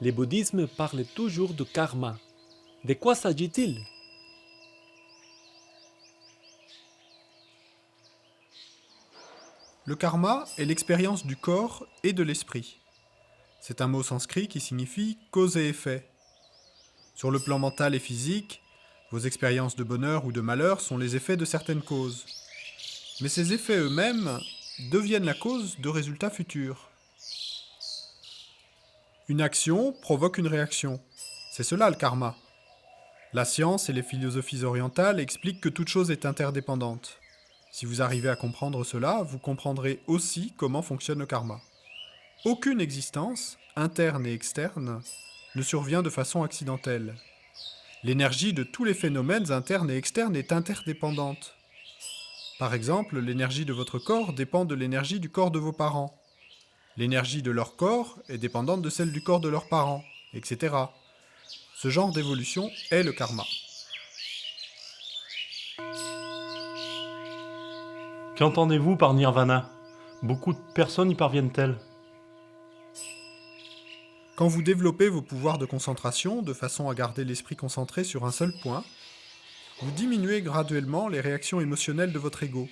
Le bouddhisme parle toujours de karma. De quoi s'agit-il? Le karma est l'expérience du corps et de l'esprit. C'est un mot sanskrit qui signifie cause et effet. Sur le plan mental et physique, vos expériences de bonheur ou de malheur sont les effets de certaines causes. Mais ces effets eux-mêmes deviennent la cause de résultats futurs. Une action provoque une réaction. C'est cela le karma. La science et les philosophies orientales expliquent que toute chose est interdépendante. Si vous arrivez à comprendre cela, vous comprendrez aussi comment fonctionne le karma. Aucune existence, interne et externe, ne survient de façon accidentelle. L'énergie de tous les phénomènes internes et externes est interdépendante. Par exemple, l'énergie de votre corps dépend de l'énergie du corps de vos parents. L'énergie de leur corps est dépendante de celle du corps de leurs parents, etc. Ce genre d'évolution est le karma. Qu'entendez-vous par nirvana? Beaucoup de personnes y parviennent-elles? Quand vous développez vos pouvoirs de concentration de façon à garder l'esprit concentré sur un seul point, vous diminuez graduellement les réactions émotionnelles de votre ego,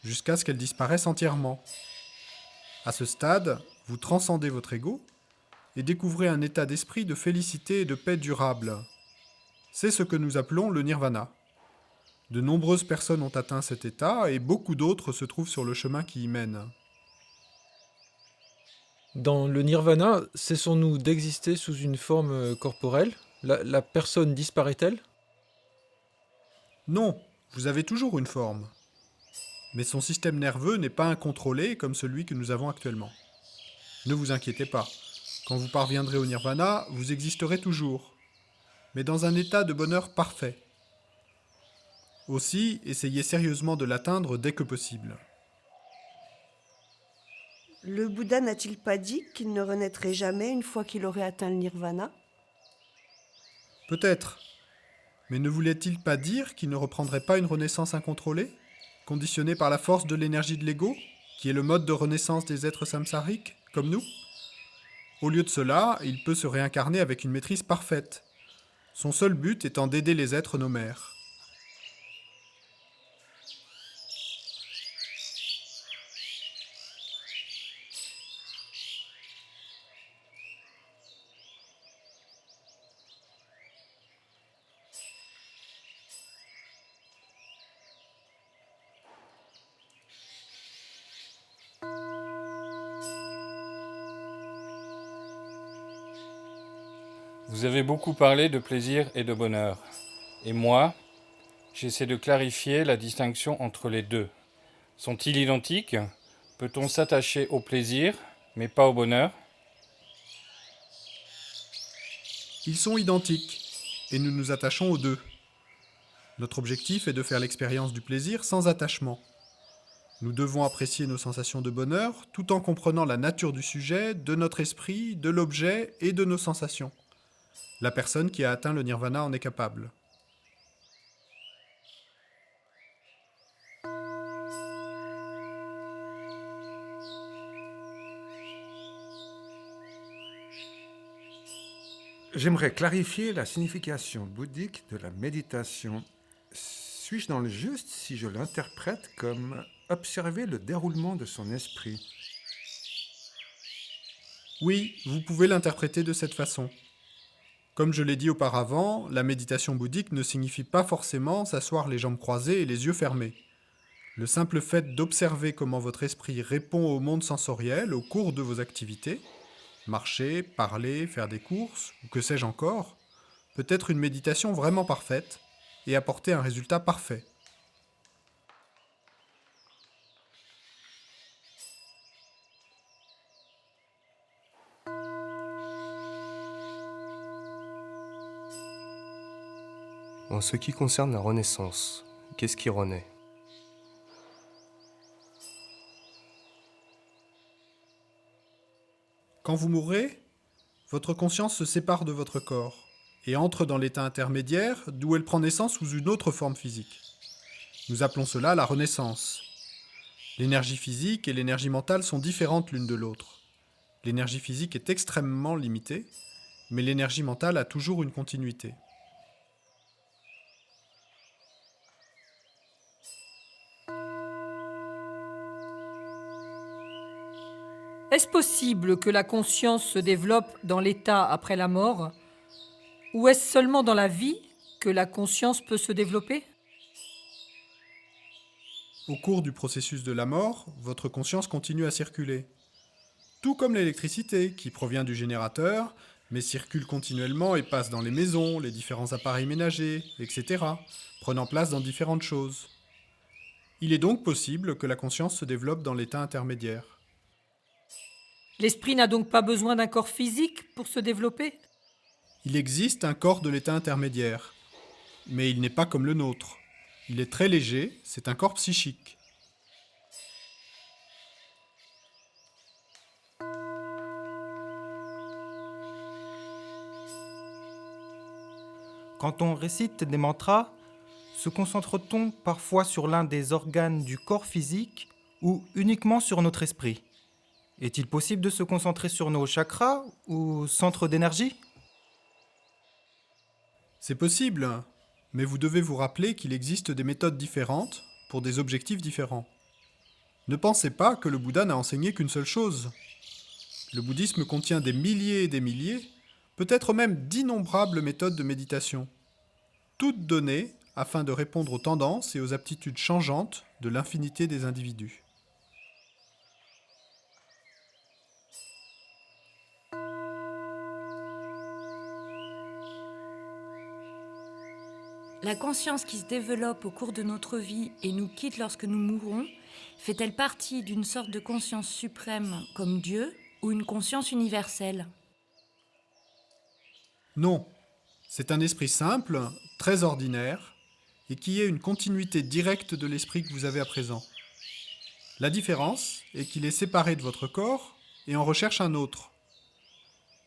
jusqu'à ce qu'elles disparaissent entièrement. À ce stade, vous transcendez votre ego et découvrez un état d'esprit de félicité et de paix durable. C'est ce que nous appelons le nirvana. De nombreuses personnes ont atteint cet état et beaucoup d'autres se trouvent sur le chemin qui y mène. Dans le nirvana, cessons-nous d'exister sous une forme corporelle? La personne disparaît-elle? Non, vous avez toujours une forme. Mais son système nerveux n'est pas incontrôlé comme celui que nous avons actuellement. Ne vous inquiétez pas. Quand vous parviendrez au nirvana, vous existerez toujours, mais dans un état de bonheur parfait. Aussi, essayez sérieusement de l'atteindre dès que possible. Le Bouddha n'a-t-il pas dit qu'il ne renaîtrait jamais une fois qu'il aurait atteint le nirvana? Peut-être, mais ne voulait-il pas dire qu'il ne reprendrait pas une renaissance incontrôlée, conditionnée par la force de l'énergie de l'ego, qui est le mode de renaissance des êtres samsariques, comme nous? Au lieu de cela, il peut se réincarner avec une maîtrise parfaite, son seul but étant d'aider les êtres nomères. Vous avez beaucoup parlé de plaisir et de bonheur. Et moi, j'essaie de clarifier la distinction entre les deux. Sont-ils identiques? Peut-on s'attacher au plaisir, mais pas au bonheur? Ils sont identiques, et nous nous attachons aux deux. Notre objectif est de faire l'expérience du plaisir sans attachement. Nous devons apprécier nos sensations de bonheur tout en comprenant la nature du sujet, de notre esprit, de l'objet et de nos sensations. La personne qui a atteint le nirvana en est capable. J'aimerais clarifier la signification bouddhique de la méditation. Suis-je dans le juste si je l'interprète comme observer le déroulement de son esprit? Oui, vous pouvez l'interpréter de cette façon. Comme je l'ai dit auparavant, la méditation bouddhique ne signifie pas forcément s'asseoir les jambes croisées et les yeux fermés. Le simple fait d'observer comment votre esprit répond au monde sensoriel au cours de vos activités, marcher, parler, faire des courses, ou que sais-je encore, peut être une méditation vraiment parfaite et apporter un résultat parfait. En ce qui concerne la renaissance, qu'est-ce qui renaît? Quand vous mourrez, votre conscience se sépare de votre corps et entre dans l'état intermédiaire d'où elle prend naissance sous une autre forme physique. Nous appelons cela la renaissance. L'énergie physique et l'énergie mentale sont différentes l'une de l'autre. L'énergie physique est extrêmement limitée, mais l'énergie mentale a toujours une continuité. Est-ce possible que la conscience se développe dans l'état après la mort? Ou est-ce seulement dans la vie que la conscience peut se développer? Au cours du processus de la mort, votre conscience continue à circuler. Tout comme l'électricité, qui provient du générateur, mais circule continuellement et passe dans les maisons, les différents appareils ménagers, etc., prenant place dans différentes choses. Il est donc possible que la conscience se développe dans l'état intermédiaire. L'esprit n'a donc pas besoin d'un corps physique pour se développer? Il existe un corps de l'état intermédiaire, mais il n'est pas comme le nôtre. Il est très léger, c'est un corps psychique. Quand on récite des mantras, se concentre-t-on parfois sur l'un des organes du corps physique ou uniquement sur notre esprit? Est-il possible de se concentrer sur nos chakras ou centres d'énergie? C'est possible, mais vous devez vous rappeler qu'il existe des méthodes différentes pour des objectifs différents. Ne pensez pas que le Bouddha n'a enseigné qu'une seule chose. Le bouddhisme contient des milliers et des milliers, peut-être même d'innombrables méthodes de méditation, toutes données afin de répondre aux tendances et aux aptitudes changeantes de l'infinité des individus. La conscience qui se développe au cours de notre vie et nous quitte lorsque nous mourons, fait-elle partie d'une sorte de conscience suprême comme Dieu ou une conscience universelle? Non, c'est un esprit simple, très ordinaire, et qui est une continuité directe de l'esprit que vous avez à présent. La différence est qu'il est séparé de votre corps et en recherche un autre.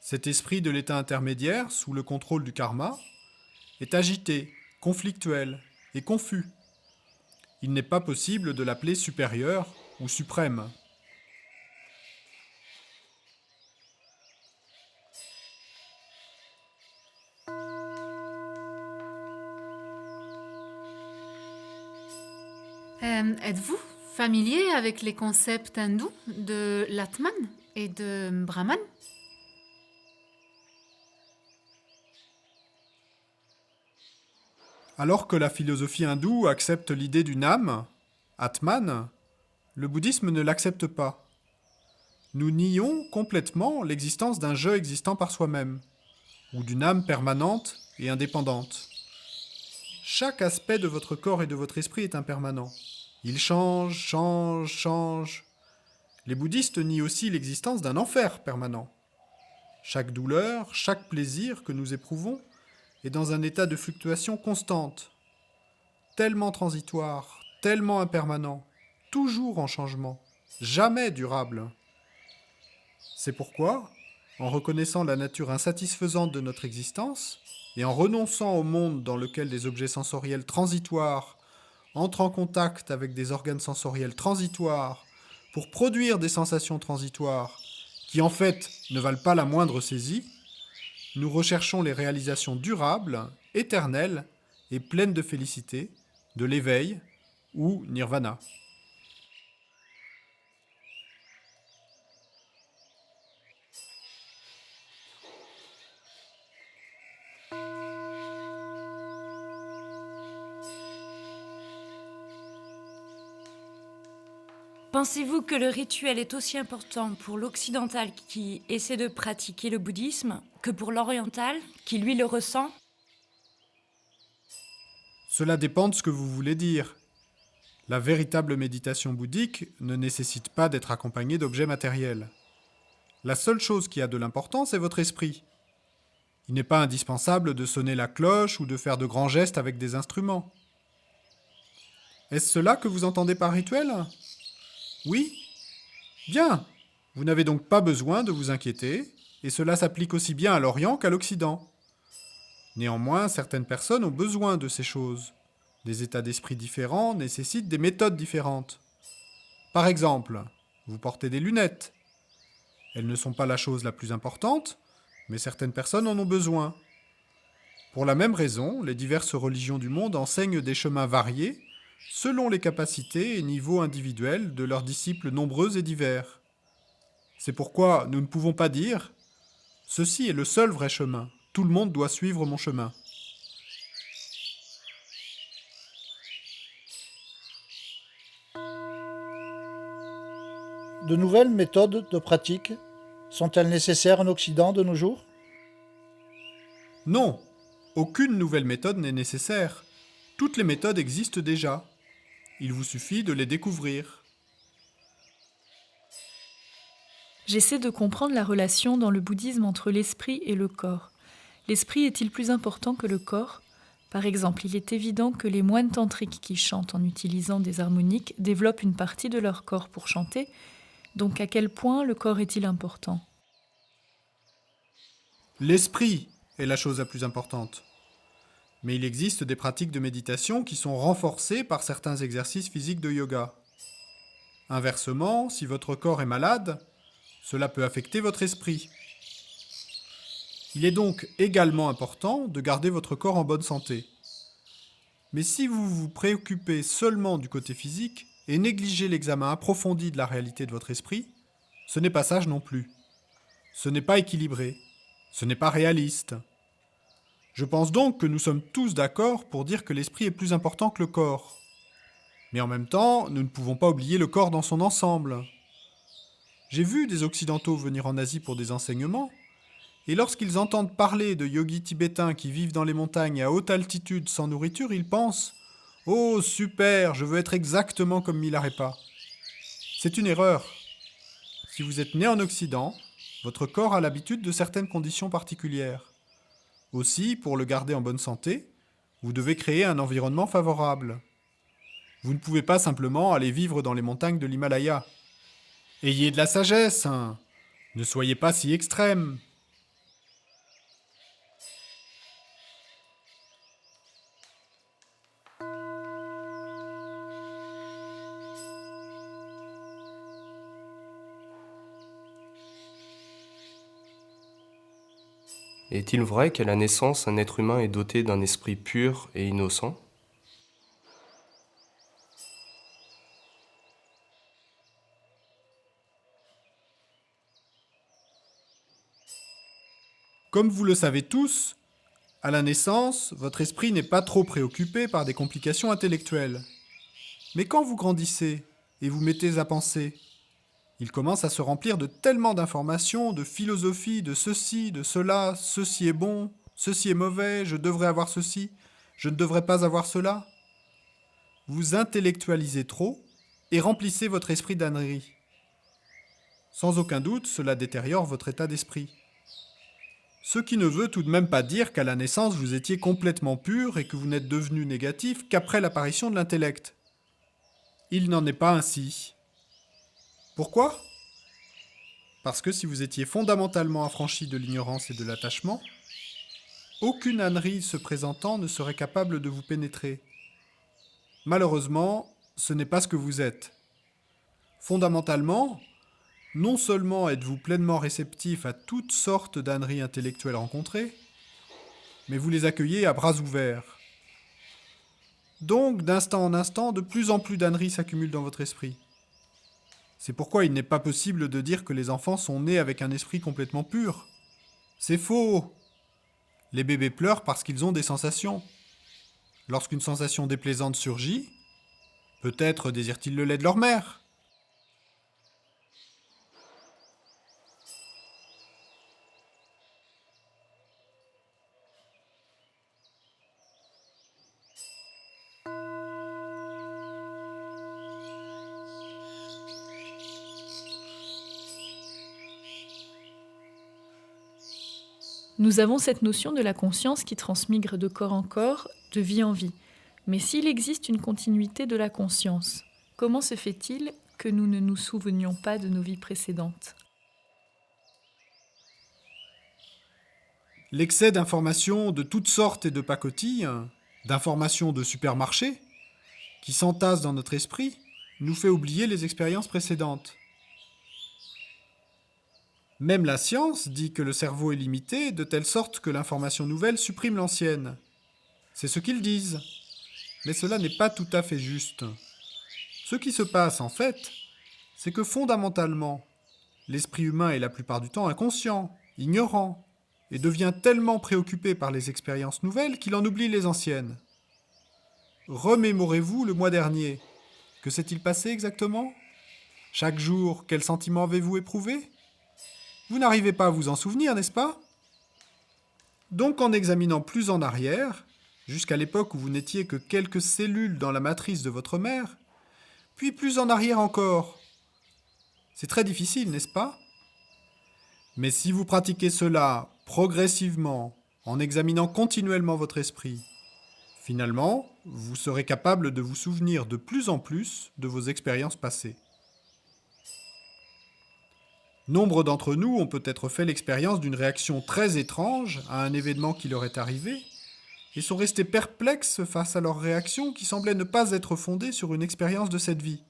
Cet esprit de l'état intermédiaire, sous le contrôle du karma, est agité, conflictuel et confus. Il n'est pas possible de l'appeler supérieur ou suprême. Êtes-vous familier avec les concepts hindous de l'Atman et de Brahman? Alors que la philosophie hindoue accepte l'idée d'une âme, Atman, le bouddhisme ne l'accepte pas. Nous nions complètement l'existence d'un je existant par soi-même, ou d'une âme permanente et indépendante. Chaque aspect de votre corps et de votre esprit est impermanent. Il change, change, change. Les bouddhistes nient aussi l'existence d'un enfer permanent. Chaque douleur, chaque plaisir que nous éprouvons est dans un état de fluctuation constante, tellement transitoire, tellement impermanent, toujours en changement, jamais durable. C'est pourquoi, en reconnaissant la nature insatisfaisante de notre existence, et en renonçant au monde dans lequel des objets sensoriels transitoires entrent en contact avec des organes sensoriels transitoires pour produire des sensations transitoires qui en fait ne valent pas la moindre saisie, nous recherchons les réalisations durables, éternelles et pleines de félicité, de l'éveil ou nirvana. Pensez-vous que le rituel est aussi important pour l'occidental qui essaie de pratiquer le bouddhisme que pour l'oriental qui, lui, le ressent? Cela dépend de ce que vous voulez dire. La véritable méditation bouddhique ne nécessite pas d'être accompagnée d'objets matériels. La seule chose qui a de l'importance est votre esprit. Il n'est pas indispensable de sonner la cloche ou de faire de grands gestes avec des instruments. Est-ce cela que vous entendez par rituel ? Oui ? Bien. Vous n'avez donc pas besoin de vous inquiéter, et cela s'applique aussi bien à l'Orient qu'à l'Occident. Néanmoins, certaines personnes ont besoin de ces choses. Des états d'esprit différents nécessitent des méthodes différentes. Par exemple, vous portez des lunettes. Elles ne sont pas la chose la plus importante, mais certaines personnes en ont besoin. Pour la même raison, les diverses religions du monde enseignent des chemins variés, selon les capacités et niveaux individuels de leurs disciples nombreux et divers. C'est pourquoi nous ne pouvons pas dire « Ceci est le seul vrai chemin, tout le monde doit suivre mon chemin ». De nouvelles méthodes de pratique sont-elles nécessaires en Occident de nos jours? Non, aucune nouvelle méthode n'est nécessaire. Toutes les méthodes existent déjà. Il vous suffit de les découvrir. J'essaie de comprendre la relation dans le bouddhisme entre l'esprit et le corps. L'esprit est-il plus important que le corps? Par exemple, il est évident que les moines tantriques qui chantent en utilisant des harmoniques développent une partie de leur corps pour chanter. Donc à quel point le corps est-il important? L'esprit est la chose la plus importante. Mais il existe des pratiques de méditation qui sont renforcées par certains exercices physiques de yoga. Inversement, si votre corps est malade, cela peut affecter votre esprit. Il est donc également important de garder votre corps en bonne santé. Mais si vous vous préoccupez seulement du côté physique et négligez l'examen approfondi de la réalité de votre esprit, ce n'est pas sage non plus. Ce n'est pas équilibré. Ce n'est pas réaliste. Je pense donc que nous sommes tous d'accord pour dire que l'esprit est plus important que le corps. Mais en même temps, nous ne pouvons pas oublier le corps dans son ensemble. J'ai vu des Occidentaux venir en Asie pour des enseignements, et lorsqu'ils entendent parler de yogis tibétains qui vivent dans les montagnes à haute altitude sans nourriture, ils pensent « Oh, super, je veux être exactement comme Milarepa ». C'est une erreur. Si vous êtes né en Occident, votre corps a l'habitude de certaines conditions particulières. Aussi, pour le garder en bonne santé, vous devez créer un environnement favorable. Vous ne pouvez pas simplement aller vivre dans les montagnes de l'Himalaya. Ayez de la sagesse, hein. Ne soyez pas si extrême. Est-il vrai qu'à la naissance, un être humain est doté d'un esprit pur et innocent? Comme vous le savez tous, à la naissance, votre esprit n'est pas trop préoccupé par des complications intellectuelles. Mais quand vous grandissez et vous mettez à penser, il commence à se remplir de tellement d'informations, de philosophie, de ceci, de cela, ceci est bon, ceci est mauvais, je devrais avoir ceci, je ne devrais pas avoir cela. Vous intellectualisez trop et remplissez votre esprit d'ânerie. Sans aucun doute, cela détériore votre état d'esprit. Ce qui ne veut tout de même pas dire qu'à la naissance vous étiez complètement pur et que vous n'êtes devenu négatif qu'après l'apparition de l'intellect. Il n'en est pas ainsi. Pourquoi? Parce que si vous étiez fondamentalement affranchi de l'ignorance et de l'attachement, aucune ânerie se présentant ne serait capable de vous pénétrer. Malheureusement, ce n'est pas ce que vous êtes. Fondamentalement, non seulement êtes-vous pleinement réceptif à toutes sortes d'âneries intellectuelles rencontrées, mais vous les accueillez à bras ouverts. Donc, d'instant en instant, de plus en plus d'âneries s'accumulent dans votre esprit. C'est pourquoi il n'est pas possible de dire que les enfants sont nés avec un esprit complètement pur. C'est faux. Les bébés pleurent parce qu'ils ont des sensations. Lorsqu'une sensation déplaisante surgit, peut-être désirent-ils le lait de leur mère. Nous avons cette notion de la conscience qui transmigre de corps en corps, de vie en vie. Mais s'il existe une continuité de la conscience, comment se fait-il que nous ne nous souvenions pas de nos vies précédentes? L'excès d'informations de toutes sortes et de pacotilles, d'informations de supermarché, qui s'entassent dans notre esprit, nous fait oublier les expériences précédentes. Même la science dit que le cerveau est limité de telle sorte que l'information nouvelle supprime l'ancienne. C'est ce qu'ils disent. Mais cela n'est pas tout à fait juste. Ce qui se passe en fait, c'est que fondamentalement, l'esprit humain est la plupart du temps inconscient, ignorant, et devient tellement préoccupé par les expériences nouvelles qu'il en oublie les anciennes. Remémorez-vous le mois dernier. Que s'est-il passé exactement ? Chaque jour, quel sentiment avez-vous éprouvé ? Vous n'arrivez pas à vous en souvenir, n'est-ce pas ? Donc en examinant plus en arrière, jusqu'à l'époque où vous n'étiez que quelques cellules dans la matrice de votre mère, puis plus en arrière encore. C'est très difficile, n'est-ce pas ? Mais si vous pratiquez cela progressivement, en examinant continuellement votre esprit, finalement, vous serez capable de vous souvenir de plus en plus de vos expériences passées. Nombre d'entre nous ont peut-être fait l'expérience d'une réaction très étrange à un événement qui leur est arrivé, et sont restés perplexes face à leur réaction qui semblait ne pas être fondée sur une expérience de cette vie.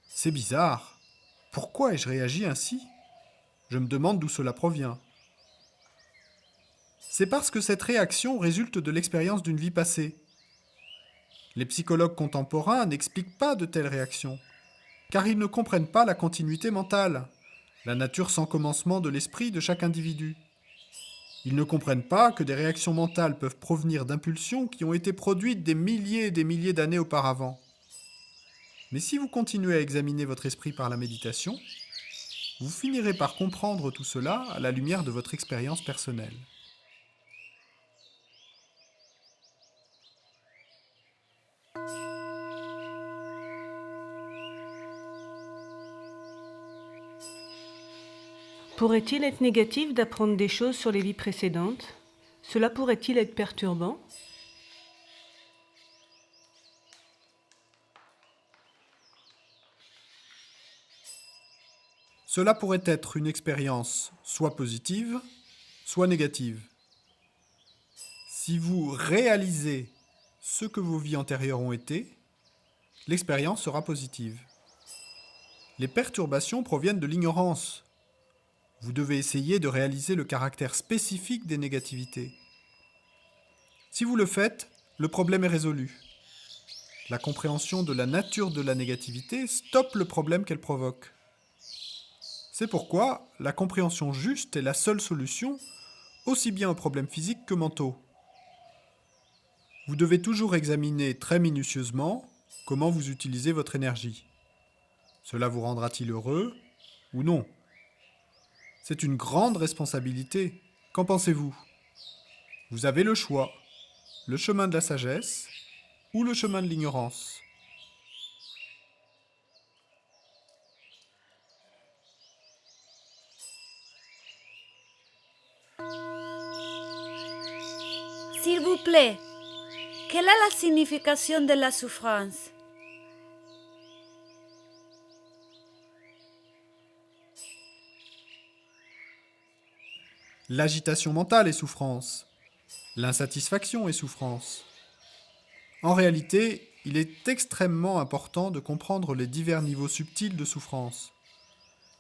C'est bizarre. Pourquoi ai-je réagi ainsi ? Je me demande d'où cela provient. C'est parce que cette réaction résulte de l'expérience d'une vie passée. Les psychologues contemporains n'expliquent pas de telles réactions, car ils ne comprennent pas la continuité mentale, la nature sans commencement de l'esprit de chaque individu. Ils ne comprennent pas que des réactions mentales peuvent provenir d'impulsions qui ont été produites des milliers et des milliers d'années auparavant. Mais si vous continuez à examiner votre esprit par la méditation, vous finirez par comprendre tout cela à la lumière de votre expérience personnelle. Pourrait-il être négatif d'apprendre des choses sur les vies précédentes ? Cela pourrait-il être perturbant ? Cela pourrait être une expérience soit positive, soit négative. Si vous réalisez ce que vos vies antérieures ont été, l'expérience sera positive. Les perturbations proviennent de l'ignorance. Vous devez essayer de réaliser le caractère spécifique des négativités. Si vous le faites, le problème est résolu. La compréhension de la nature de la négativité stoppe le problème qu'elle provoque. C'est pourquoi la compréhension juste est la seule solution, aussi bien aux problèmes physiques que mentaux. Vous devez toujours examiner très minutieusement comment vous utilisez votre énergie. Cela vous rendra-t-il heureux ou non ? C'est une grande responsabilité. Qu'en pensez-vous ? Vous avez le choix, le chemin de la sagesse ou le chemin de l'ignorance. S'il vous plaît, quelle est la signification de la souffrance ? L'agitation mentale est souffrance. L'insatisfaction est souffrance. En réalité, il est extrêmement important de comprendre les divers niveaux subtils de souffrance.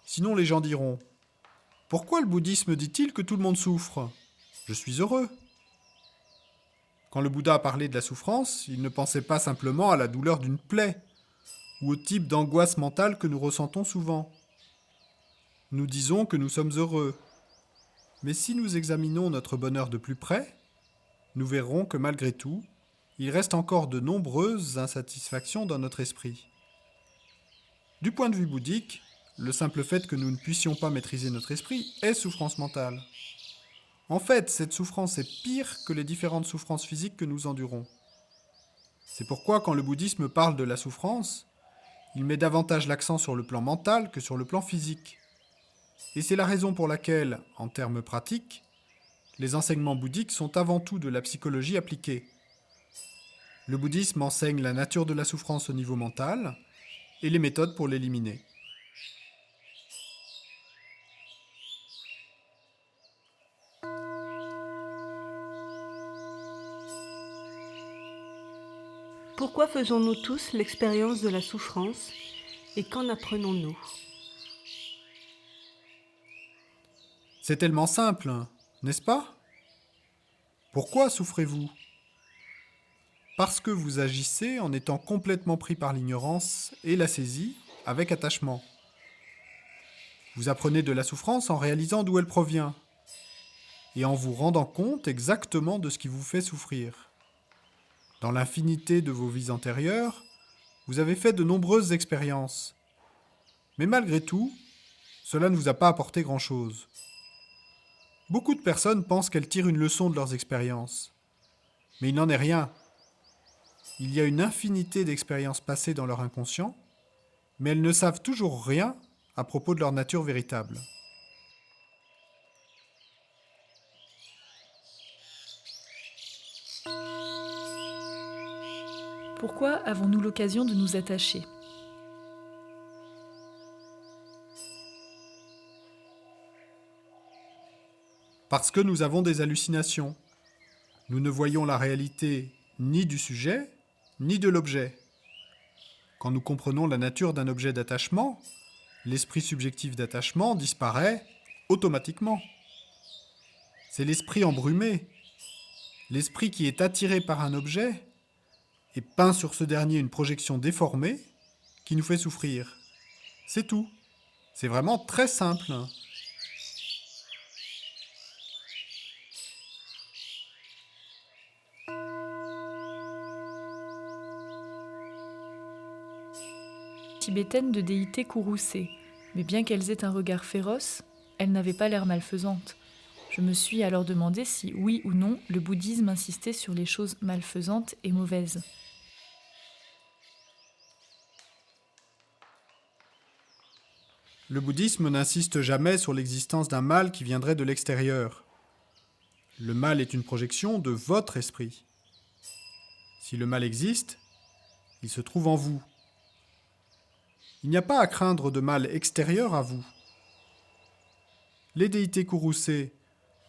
Sinon les gens diront « Pourquoi le bouddhisme dit-il que tout le monde souffre ? Je suis heureux ». Quand le Bouddha a parlé de la souffrance, il ne pensait pas simplement à la douleur d'une plaie ou au type d'angoisse mentale que nous ressentons souvent. Nous disons que nous sommes heureux. Mais si nous examinons notre bonheur de plus près, nous verrons que malgré tout, il reste encore de nombreuses insatisfactions dans notre esprit. Du point de vue bouddhique, le simple fait que nous ne puissions pas maîtriser notre esprit est souffrance mentale. En fait, cette souffrance est pire que les différentes souffrances physiques que nous endurons. C'est pourquoi quand le bouddhisme parle de la souffrance, il met davantage l'accent sur le plan mental que sur le plan physique. Et c'est la raison pour laquelle, en termes pratiques, les enseignements bouddhiques sont avant tout de la psychologie appliquée. Le bouddhisme enseigne la nature de la souffrance au niveau mental et les méthodes pour l'éliminer. Pourquoi faisons-nous tous l'expérience de la souffrance et qu'en apprenons-nous ? C'est tellement simple, n'est-ce pas? Pourquoi souffrez-vous? Parce que vous agissez en étant complètement pris par l'ignorance et la saisie avec attachement. Vous apprenez de la souffrance en réalisant d'où elle provient et en vous rendant compte exactement de ce qui vous fait souffrir. Dans l'infinité de vos vies antérieures, vous avez fait de nombreuses expériences. Mais malgré tout, cela ne vous a pas apporté grand-chose. Beaucoup de personnes pensent qu'elles tirent une leçon de leurs expériences. Mais il n'en est rien. Il y a une infinité d'expériences passées dans leur inconscient, mais elles ne savent toujours rien à propos de leur nature véritable. Pourquoi avons-nous l'occasion de nous attacher? Parce que nous avons des hallucinations. Nous ne voyons la réalité ni du sujet, ni de l'objet. Quand nous comprenons la nature d'un objet d'attachement, l'esprit subjectif d'attachement disparaît automatiquement. C'est l'esprit embrumé, l'esprit qui est attiré par un objet et peint sur ce dernier une projection déformée qui nous fait souffrir. C'est tout. C'est vraiment très simple. Tibétaine de déité courroucée, mais bien qu'elles aient un regard féroce, elles n'avaient pas l'air malfaisantes. Je me suis alors demandé si, oui ou non, le bouddhisme insistait sur les choses malfaisantes et mauvaises. Le bouddhisme n'insiste jamais sur l'existence d'un mal qui viendrait de l'extérieur. Le mal est une projection de votre esprit. Si le mal existe, il se trouve en vous. Il n'y a pas à craindre de mal extérieur à vous. Les déités courroucées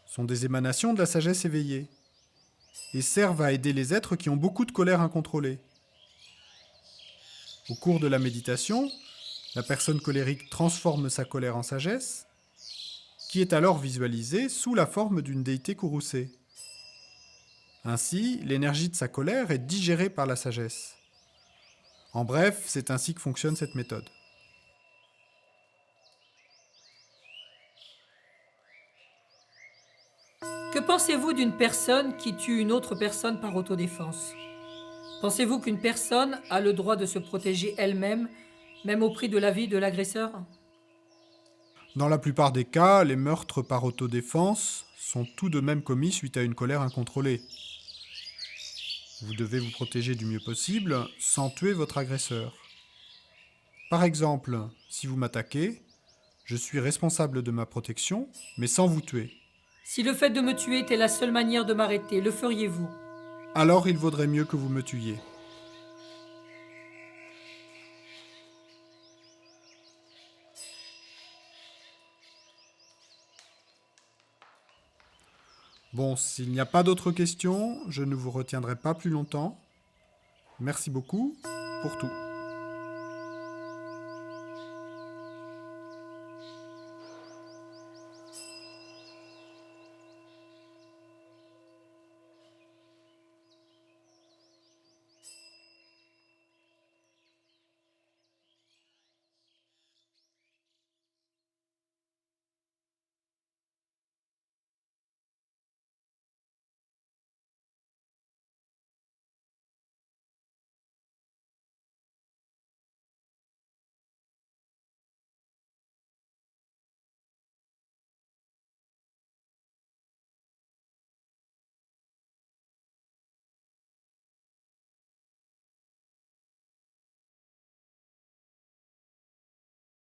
sont des émanations de la sagesse éveillée et servent à aider les êtres qui ont beaucoup de colère incontrôlée. Au cours de la méditation, la personne colérique transforme sa colère en sagesse, qui est alors visualisée sous la forme d'une déité courroucée. Ainsi, l'énergie de sa colère est digérée par la sagesse. En bref, c'est ainsi que fonctionne cette méthode. Que pensez-vous d'une personne qui tue une autre personne par autodéfense? Pensez-vous qu'une personne a le droit de se protéger elle-même, même au prix de la vie de l'agresseur? Dans la plupart des cas, les meurtres par autodéfense sont tout de même commis suite à une colère incontrôlée. Vous devez vous protéger du mieux possible sans tuer votre agresseur. Par exemple, si vous m'attaquez, je suis responsable de ma protection, mais sans vous tuer. Si le fait de me tuer était la seule manière de m'arrêter, le feriez-vous? Alors il vaudrait mieux que vous me tuiez. Bon, s'il n'y a pas d'autres questions, je ne vous retiendrai pas plus longtemps. Merci beaucoup pour tout.